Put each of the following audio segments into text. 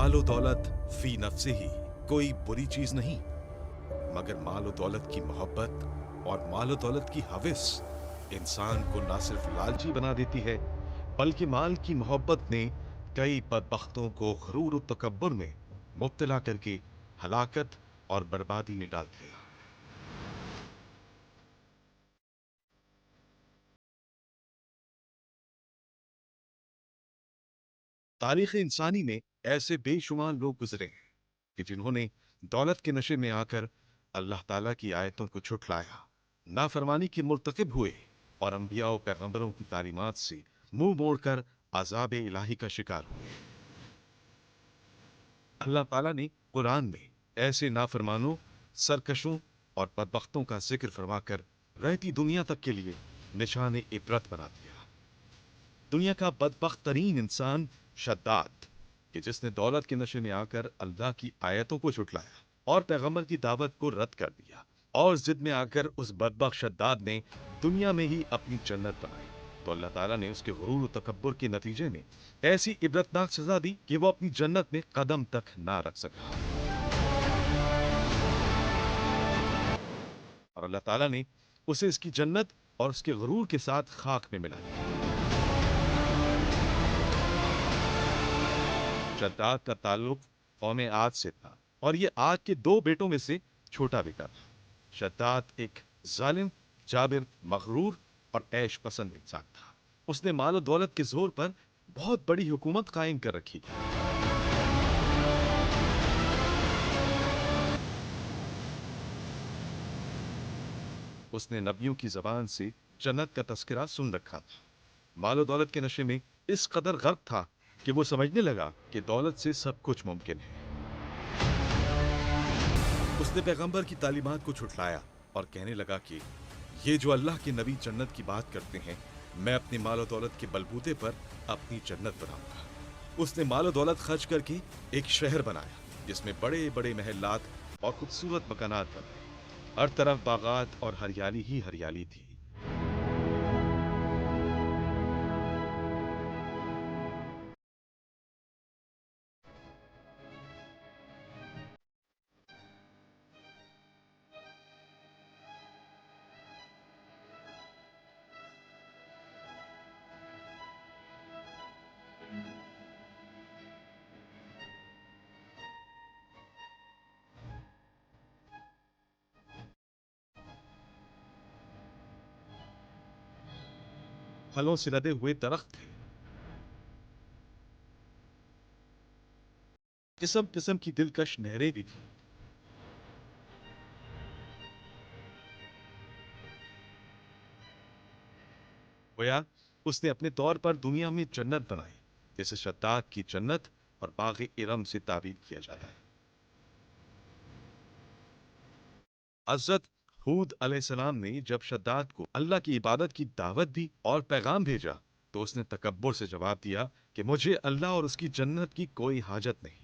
मालो दौलत फी नफ्से ही कोई बुरी चीज नहीं, मगर मालो दौलत की मोहब्बत और मालो दौलत की हविस इंसान को ना सिर्फ लालची बना देती है, बल्कि माल की मोहब्बत ने कई बदबख्तों को गुरूर और तकब्बुर में मुब्तला करके हलाकत और बर्बादी में डाल दिया। तारीख इंसानी में ऐसे बेशुमार लोग गुजरे हैं कि जिन्होंने दौलत के नशे में आकर अल्लाह ताला की आयतों को छुटलाया, नाफरमानी के मुर्तकिब हुए और अंबिया और पैगंबरों की तालीमात से मुंह मोड़कर अजाब इलाही का शिकार हुए। अल्लाह ताला ने कुरान में ऐसे नाफरमानों, सरकशों और बदबख्तों का जिक्र फरमाकर रहती दुनिया तक के लिए निशान इबरत बना दिया। दुनिया का बदबख्त तरीन इंसान शद्दाद, कि जिसने दौलत के नशे में आकर अल्लाह की आयतों को झुटलाया और पैगंबर की दावत को रद्द कर दिया, और जिद में आकर उस बदबख्त शद्दाद ने दुनिया में ही अपनी जन्नत बनाई, तो अल्लाह ताला ने उसके गुरूर और तकब्बुर के नतीजे में ऐसी इबरतनाक सजा दी कि वो अपनी जन्नत में कदम तक ना रख सका। और अल्लाह ताला ने उसे इसकी जन्नत और उसके गुरूर के साथ खाक में मिला दिया। शद्दाद का ताल्लुक कौम आद से था और ये आद के दो बेटों में से छोटा बेटा था। शद्दाद एक जालिम, जाबिर, मगरूर और ऐश पसंद इंसान था। उसने माल और दौलत के जोर पर बहुत बड़ी हुकूमत कायम कर रखी थी। उसने नबियों की जबान से जन्नत का तस्करा सुन रखा था। माल और दौलत के नशे में इस कदर गर्क था कि वो समझने लगा कि दौलत से सब कुछ मुमकिन है। उसने पैगंबर की तालीमात को छुटलाया और कहने लगा कि ये जो अल्लाह के नबी जन्नत की बात करते हैं, मैं अपने माल और दौलत के बलबूते पर अपनी जन्नत बनाऊंगा। उसने माल और दौलत खर्च करके एक शहर बनाया जिसमें बड़े बड़े महलात और खूबसूरत मकानात बने। हर तरफ बागात और हरियाली ही हरियाली थी। फलों से लदे हुए दरख्त थे, किस्म किस्म की दिलकश नहरें भी थी। गोया उसने अपने तौर पर दुनिया में जन्नत बनाई, जिसे शद्दाद की जन्नत और बाग़ इरम से ताबीर किया जाता है। हज़रत हूद अलैहिस्सलाम ने जब शद्दाद को अल्लाह की इबादत की दावत दी और पैगाम भेजा, तो उसने तकब्बुर से जवाब दिया कि मुझे अल्लाह और उसकी जन्नत की कोई हाजत नहीं।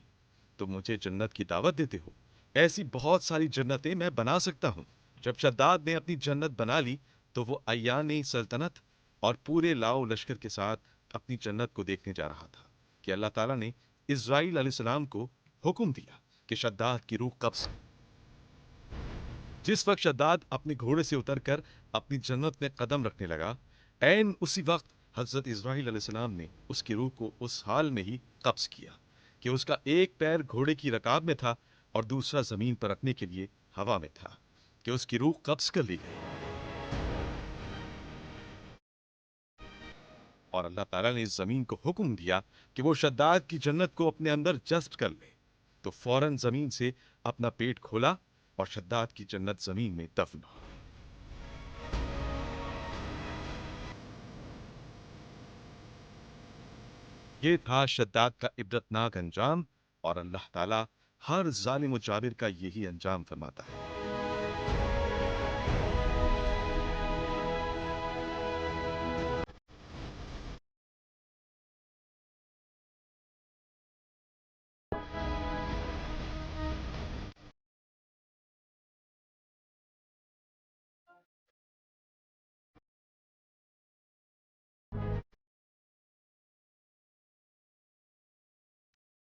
तुम मुझे जन्नत की दावत देते हो, ऐसी बहुत सारी जन्नतें मैं बना सकता हूँ। जब शद्दाद ने अपनी जन्नत बना ली, तो वो अय्यान सल्तनत और पूरे लाओ लश्कर के साथ अपनी जन्नत को देखने जा रहा था कि अल्लाह ताला ने इस्राईल अलैहिस्सलाम को हुक्म दिया कि शद्दाद की रूह कब्ज़। जिस वक्त शद्दाद अपने घोड़े से उतरकर अपनी जन्नत में कदम रखने लगा, ऐन उसी वक्त हजरत इस्राईल अलैहिस्सलाम ने उसकी रूह को उस हाल में ही कब्ज किया कि उसका एक पैर घोड़े की रकाब में था और दूसरा जमीन पर रखने के लिए हवा में था, कि उसकी रूह कब्ज कर ली गई। और अल्लाह ताला ने इस जमीन को हुक्म दिया कि वो शद्दाद की जन्नत को अपने अंदर जज्ब कर ले, तो फौरन जमीन से अपना पेट खोला और शद्दाद की जन्नत जमीन में दफन हो। ये था शद्दाद का इबरतनाक अंजाम, और अल्लाह ताला हर जालिम व जाबिर का यही अंजाम फरमाता है।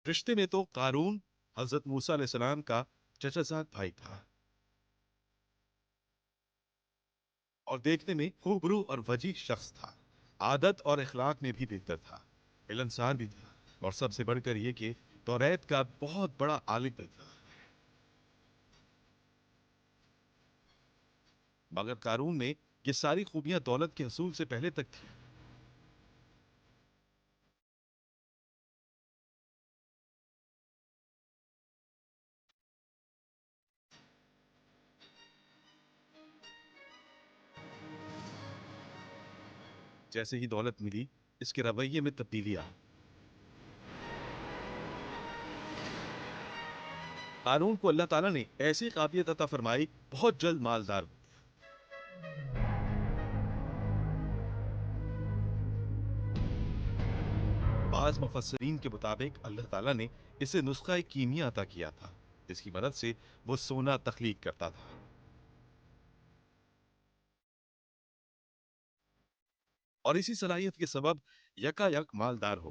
رشتے میں تو قارون حضرت موسیٰ علیہ السلام کا چچا زاد بھائی تھا اور دیکھنے میں خوبرو اور وجیح شخص تھا. عادت اور اخلاق میں بھی بہتر تھا. ملنسار بھی تھا. اور سب سے بڑھ کر یہ کہ توریت کا بہت بڑا عالم بھی تھا. مگر قارون میں یہ ساری خوبیاں دولت کے حصول سے پہلے تک تھی. جیسے ہی دولت ملی اس کے رویے میں تبدیلی آئی. قارون کو اللہ تعالیٰ نے ایسی قابلیت عطا فرمائی بہت جلد مالدار. بعض مفسرین کے مطابق اللہ تعالیٰ نے اسے نسخہ کیمیا عطا کیا تھا جس کی مدد سے وہ سونا تخلیق کرتا تھا اور اسی صلاحیت کے سبب یکا یک مالدار ہو.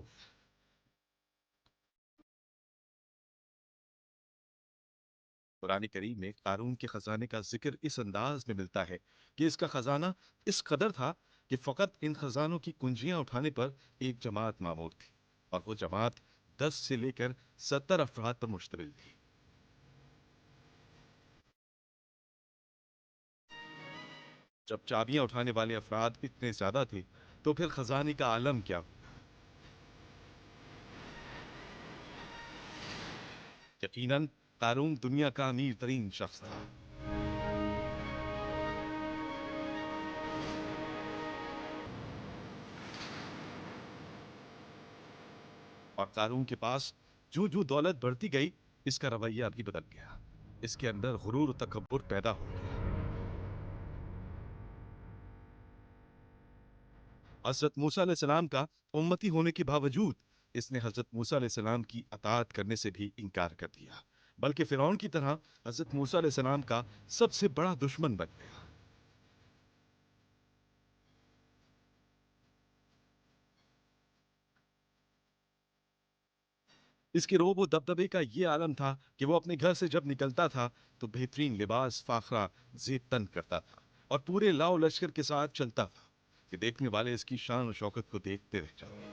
قرآن کریم میں قارون کے خزانے کا ذکر اس انداز میں ملتا ہے کہ اس کا خزانہ اس قدر تھا کہ فقط ان خزانوں کی کنجیاں اٹھانے پر ایک جماعت معمور تھی اور وہ جماعت 10 سے لے کر 70 افراد پر مشتمل تھی. جب چابیاں اٹھانے والے افراد اتنے زیادہ تھے تو پھر خزانے کا عالم کیا. یقیناً قارون دنیا کا امیر ترین شخص تھا. اور قارون کے پاس جو جو دولت بڑھتی گئی اس کا رویہ بھی بدل گیا. اس کے اندر غرور و تکبر پیدا ہو گیا. حضرت موسیٰ علیہ السلام کا امتی ہونے کے باوجود اس نے حضرت موسیٰ علیہ السلام کی اطاعت کرنے سے بھی انکار کر دیا بلکہ فرعون کی طرح حضرت موسیٰ علیہ السلام کا سب سے بڑا دشمن بن گیا. اس کے روب و دبدبے کا یہ عالم تھا کہ وہ اپنے گھر سے جب نکلتا تھا تو بہترین لباس فاخرہ زیب تن کرتا تھا اور پورے لاؤ لشکر کے ساتھ چلتا تھا کہ دیکھنے والے اس کی شان و شوکت کو دیکھتے رہ جاتے.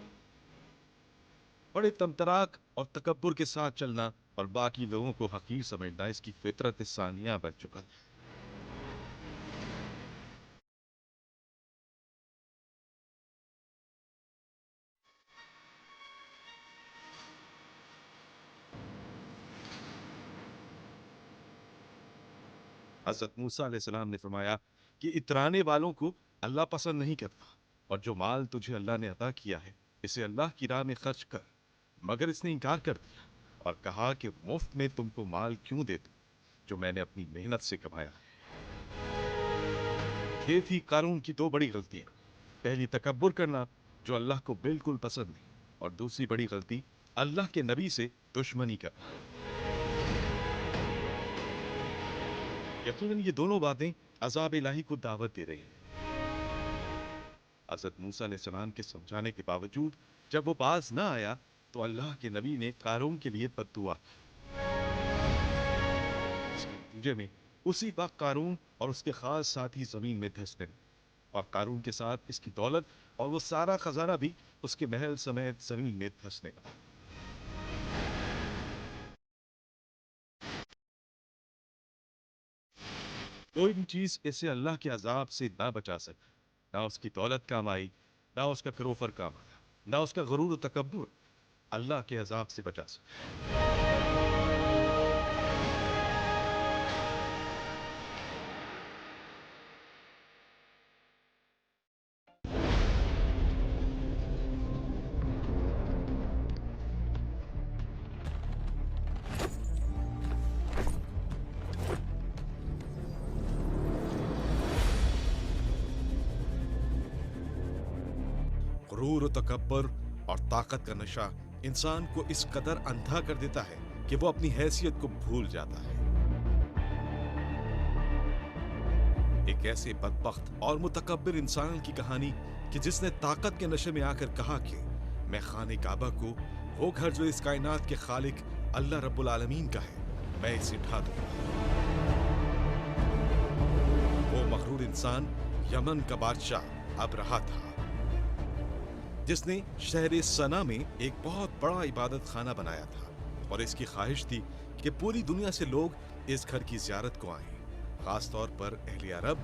بڑے تمتراک اور تکبر کے ساتھ چلنا اور باقی لوگوں کو حقیر سمجھنا اس کی فطرت ثانیہ بن چکا. حضرت موسیٰ علیہ السلام نے فرمایا کہ اترانے والوں کو اللہ پسند نہیں کرتا اور جو مال تجھے اللہ نے عطا کیا ہے اسے اللہ کی راہ میں خرچ کر. مگر اس نے انکار کر دیا اور کہا کہ مفت میں تم کو مال کیوں دے دوں جو میں نے اپنی محنت سے کمایا. یہ تھی قارون کی دو بڑی غلطیاں. پہلی تکبر کرنا جو اللہ کو بالکل پسند نہیں اور دوسری بڑی غلطی اللہ کے نبی سے دشمنی کرنا. یقیناً یہ دونوں باتیں عذاب الہی کو دعوت دے رہی ہیں. حضرت موسیٰ علیہ السلام کے سمجھانے کے باوجود جب وہ باز نہ آیا تو اللہ کے نبی نے قارون کے لیے بد دعا کی. اس کے نتیجے میں اسی وقت قارون اور اس کے خاص ساتھی زمین میں دھس گئے اور قارون کے ساتھ اس کی دولت اور وہ سارا خزانہ بھی اس کے محل سمیت زمین میں دھسنے لگا. کوئی بھی چیز اسے اللہ کے عذاب سے نہ بچا سکتی. نہ اس کی دولت کام آئی نہ اس کا کروفر کام آیا نہ اس کا غرور و تکبر اللہ کے عذاب سے بچا سکتا. غرور و تکبر اور طاقت کا نشہ انسان کو اس قدر اندھا کر دیتا ہے کہ وہ اپنی حیثیت کو بھول جاتا ہے. ایک ایسے بدبخت اور متکبر انسان کی کہانی کہ جس نے طاقت کے نشے میں آ کر کہا کہ میں خانہ کعبہ کو वो घर जो इस कायनात के खालिक अल्लाह रब्बुल आलमीन का है, मैं इसे ढा दूंगा। वो मगरूर इंसान यमन का बादशाह अबरहा था, जिसने शहर सना में एक बहुत बड़ा इबादत खाना बनाया था और इसकी ख्वाहिश थी कि पूरी दुनिया से लोग इस घर की ज़ियारत को आएं, खास तौर पर अहले अरब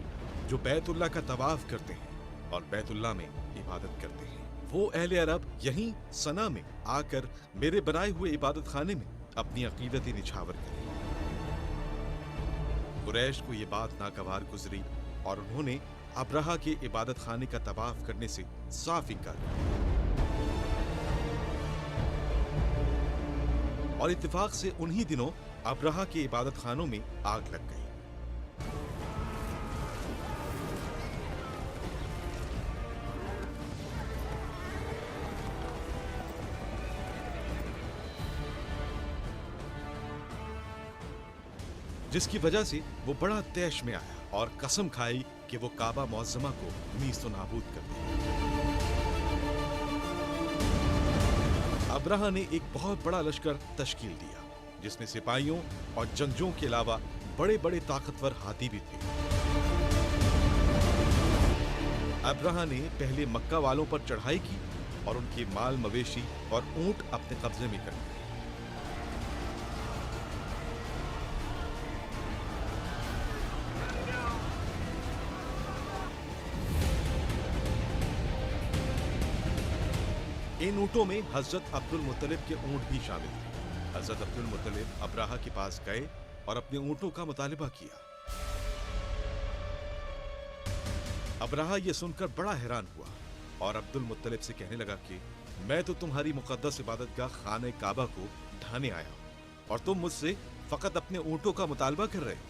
जो बैतुल्लाह का तवाफ करते हैं और बैतुल्लाह में इबादत करते हैं। वो अहले अरब यहीं सना में आकर मेरे बनाए हुए इबादत खाने में अपनी अकीदत निछावर करें। कुरैश को ये बात नागवार गुजरी और उन्होंने अबरहा के इबादत खाने का तवाफ करने से साफ इनकार किया और इत्तेफाक से उन्हीं दिनों अबरहा के इबादत खानों में आग लग गई। जिसकी वजह से वो बड़ा तैश में आया और कसम खाई कि वो काबा मुअज़्ज़मा को नीस्तो नाबूद कर देगा। अबरहा ने एक बहुत बड़ा लश्कर तश्कील दिया, जिसमें सिपाहियों और जंगजों के अलावा बड़े बड़े ताकतवर हाथी भी थे। अबरहा ने पहले मक्का वालों पर चढ़ाई की और उनके माल मवेशी और ऊंट अपने कब्जे में कर लिए। इन ऊँटों में हजरत अब्दुल मुत्तलिब के ऊँट भी शामिल थे। हजरत अब्दुल मुत्तलिब अबरहा के पास गए और अपने ऊँटों का मुतालिबा किया। अबरहा यह सुनकर बड़ा हैरान हुआ और अब्दुल मुत्तलिब से कहने लगा कि मैं तो तुम्हारी मुकद्दस इबादतगाह खाने काबा को ढाने आया हूँ और तुम मुझसे फकत अपने ऊँटों का मुतालबा कर रहे हो।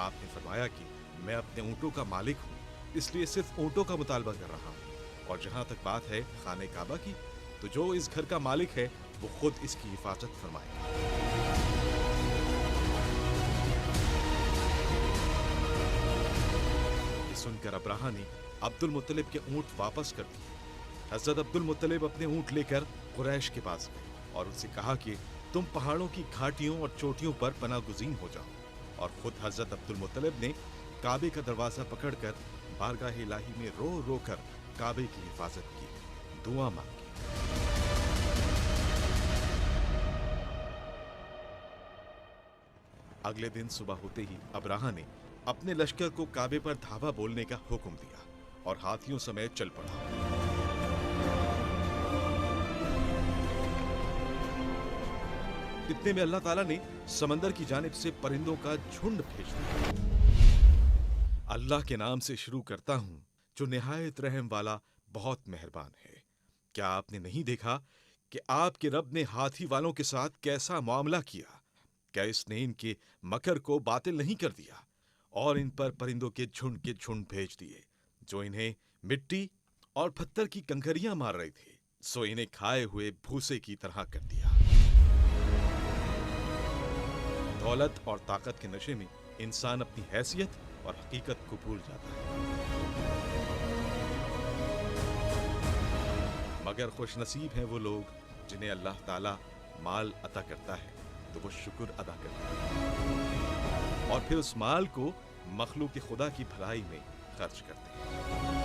आपने फरमाया कि मैं अपने ऊँटों का मालिक हूँ, इसलिए सिर्फ ऊँटों का मुतालबा कर रहा हूँ। और जहाँ तक बात है खाने काबा की, तो जो इस घर का मालिक है वो खुद इसकी हिफाजत फरमाएगा। सुनकर अबरहा ने अब्दुल मुत्तलिब के ऊँट वापस कर दिए। हजरत अब्दुल मुत्तलिब अपने ऊँट लेकर कुरैश के पास गए और उनसे कहा कि तुम पहाड़ों की घाटियों और चोटियों पर पनाह गुज़ीन हो जाओ। और खुद हजरत अब्दुल मुत्तलिब ने काबे का दरवाजा पकड़कर बारगाह इलाही में रो रो कर काबे की हिफाजत की, दुआ मांगी। अगले दिन सुबह होते ही अबरहा ने अपने लश्कर को काबे पर धावा बोलने का हुक्म दिया और हाथियों समेत चल पड़ा। इतने में अल्लाह ताला ने समंदर की जानिब से परिंदों का झुंड भेज दिया। अल्लाह के नाम से शुरू करता हूं जो निहायत रहम वाला, बहुत मेहरबान है। क्या आपने नहीं देखा कि आपके रब ने हाथी वालों के साथ कैसा मामला किया? क्या इसने इनके मकर को बातिल नहीं कर दिया और इन पर परिंदों के झुंड भेज दिए जो इन्हें मिट्टी और पत्थर की कंकरियां मार रहे थे, सो इन्हें खाए हुए भूसे की तरह कर दिया। दौलत और ताकत के नशे में इंसान अपनी हैसियत और हकीकत को भूल जाता है। मगर खुशनसीब हैं वो लोग जिन्हें अल्लाह ताला माल अता करता है तो वो शुक्र अदा करते हैं और फिर उस माल को मखलूक खुदा की भलाई में खर्च करते हैं।